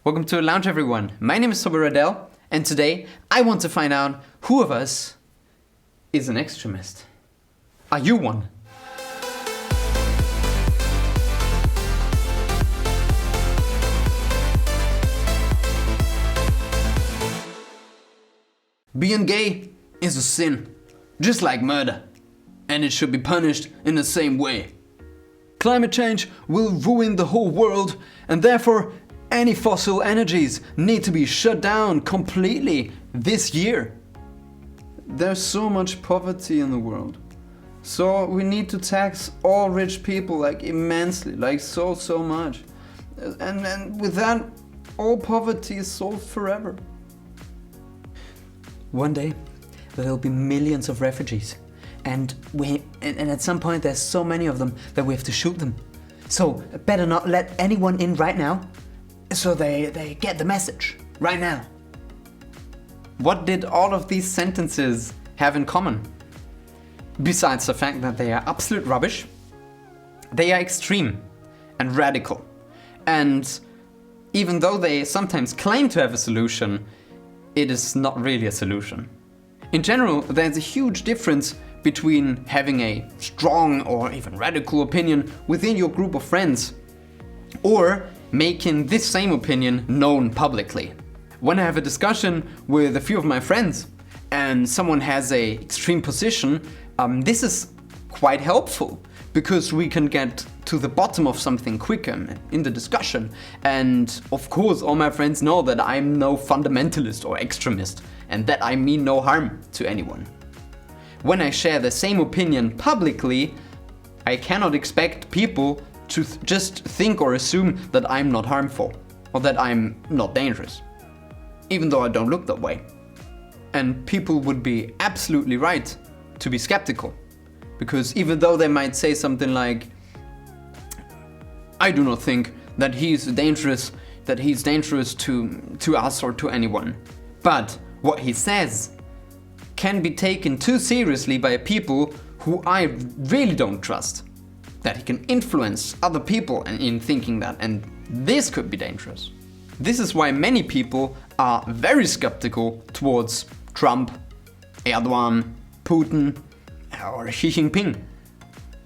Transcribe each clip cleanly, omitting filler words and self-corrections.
Welcome to Lounge, everyone. My name is Toby Roydell, and today I want to find out who of us is an extremist. Are you one? Being gay is a sin, just like murder, and it should be punished in the same way. Climate change will ruin the whole world, and therefore any fossil energies need to be shut down completely this year. There's so much poverty in the world, so we need to tax all rich people like immensely, like so much. And with that, all poverty is solved forever. One day, there'll be millions of refugees, and at some point there's so many of them that we have to shoot them. So better not let anyone in right now, so they get the message right now. What did all of these sentences have in common? Besides the fact that they are absolute rubbish, they are extreme and radical. And even though they sometimes claim to have a solution, it is not really a solution. In general, there's a huge difference between having a strong or even radical opinion within your group of friends, or making this same opinion known publicly. When I have a discussion with a few of my friends and someone has an extreme position, this is quite helpful because we can get to the bottom of something quicker in the discussion. And of course, all my friends know that I'm no fundamentalist or extremist and that I mean no harm to anyone. When I share the same opinion publicly, I cannot expect people to just think or assume that I'm not harmful or that I'm not dangerous, even though I don't look that way. And people would be absolutely right to be skeptical, because even though they might say something like, I do not think that he's dangerous to us or to anyone. But what he says can be taken too seriously by people who I really don't trust. That he can influence other people in thinking that, and this could be dangerous. This is why many people are very skeptical towards Trump, Erdogan, Putin, or Xi Jinping.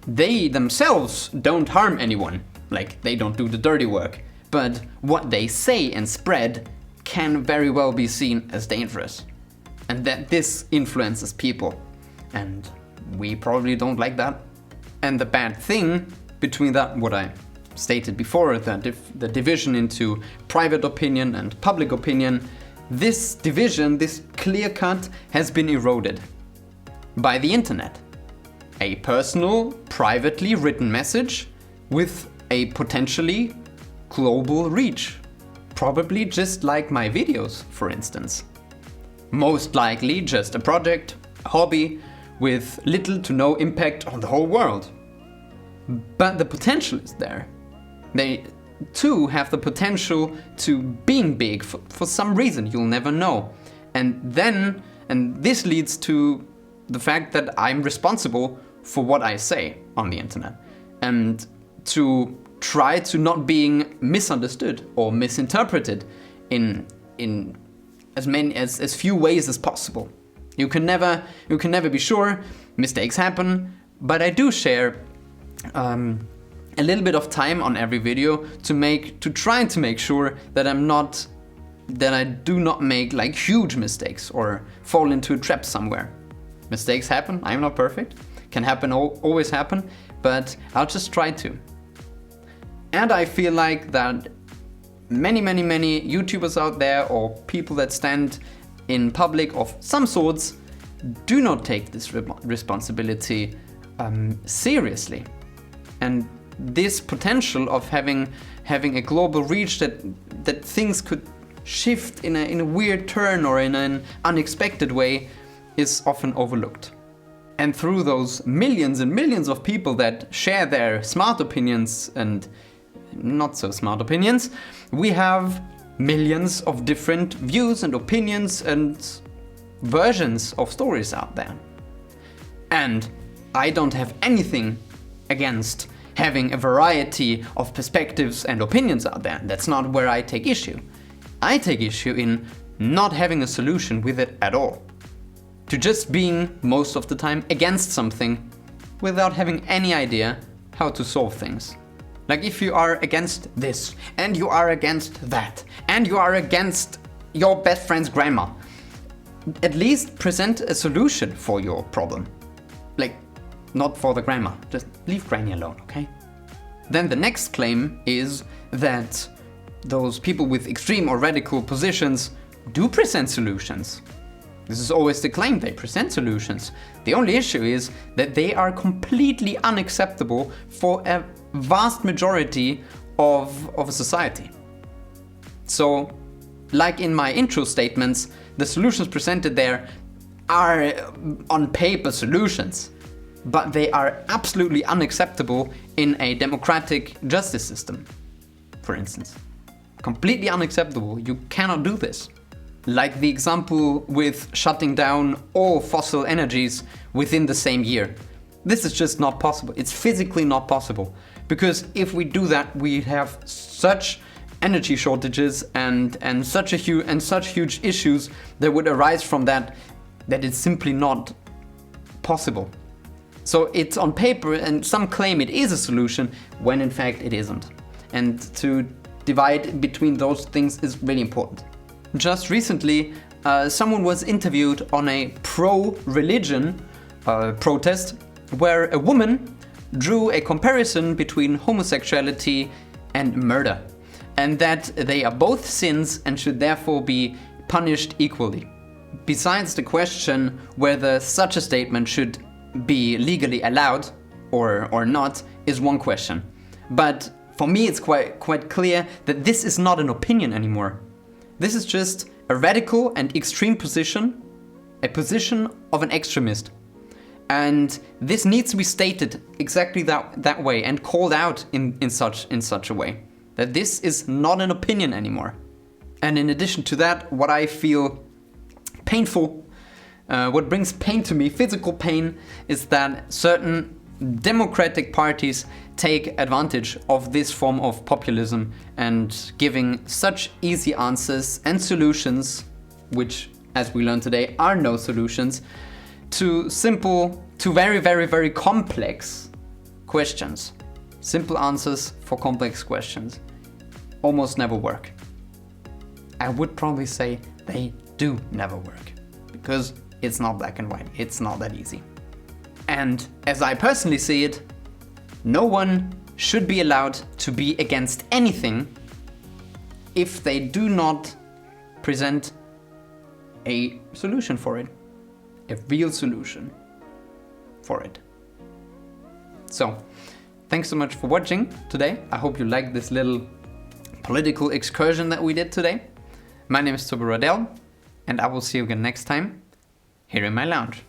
They themselves don't harm anyone, like they don't do the dirty work, but what they say and spread can very well be seen as dangerous, and that this influences people, and we probably don't like that. And the bad thing between that, what I stated before, the division into private opinion and public opinion, this division, this clear cut, has been eroded by the internet. A personal, privately written message with a potentially global reach. Probably just like my videos, for instance. Most likely just a project, a hobby, with little to no impact on the whole world. But the potential is there. They too have the potential to being big for some reason you'll never know. And this leads to the fact that I'm responsible for what I say on the internet. And to try to not being misunderstood or misinterpreted in as few ways as possible. You can never be sure. Mistakes happen, but I do share a little bit of time on every video to try to make sure that I do not make like huge mistakes or fall into a trap somewhere. Mistakes happen. I'm not perfect. Can happen, always happen, but I'll just try to. And I feel like that many YouTubers out there or people that stand in public of some sorts do not take this responsibility seriously. And this potential of having a global reach that things could shift in a weird turn or in an unexpected way is often overlooked. And through those millions and millions of people that share their smart opinions and not so smart opinions, we have millions of different views and opinions and versions of stories out there. And I don't have anything against having a variety of perspectives and opinions out there. That's not where I take issue. I take issue in not having a solution with it at all. To just being, most of the time, against something without having any idea how to solve things. Like if you are against this, and you are against that, and you are against your best friend's grandma, at least present a solution for your problem. Like, not for the grandma, just leave granny alone, okay? Then the next claim is that those people with extreme or radical positions do present solutions. This is always the claim, they present solutions. The only issue is that they are completely unacceptable for a vast majority of a society. So, like in my intro statements, the solutions presented there are on paper solutions, but they are absolutely unacceptable in a democratic justice system, for instance. Completely unacceptable. You cannot do this. Like the example with shutting down all fossil energies within the same year. This is just not possible. It's physically not possible. Because if we do that, we have such energy shortages and such huge issues that would arise from that it's simply not possible. So it's on paper, and some claim it is a solution when in fact it isn't. And to divide between those things is really important. Just recently, someone was interviewed on a pro-religion protest where a woman drew a comparison between homosexuality and murder, and that they are both sins and should therefore be punished equally. Besides the question whether such a statement should be legally allowed or not is one question. But for me it's quite clear that this is not an opinion anymore. This is just a radical and extreme position, a position of an extremist. And this needs to be stated exactly that way and called out in such a way. That this is not an opinion anymore. And in addition to that, what I feel painful, what brings pain to me, physical pain, is that certain democratic parties take advantage of this form of populism and giving such easy answers and solutions, which, as we learned today, are no solutions, to very, very, very complex questions. Simple answers for complex questions almost never work. I would probably say they do never work, because it's not black and white, it's not that easy. And as I personally see it, no one should be allowed to be against anything if they do not present a solution for it, a real solution for it. So, thanks so much for watching today. I hope you liked this little political excursion that we did today. My name is Toby Roydell, and I will see you again next time here in my lounge.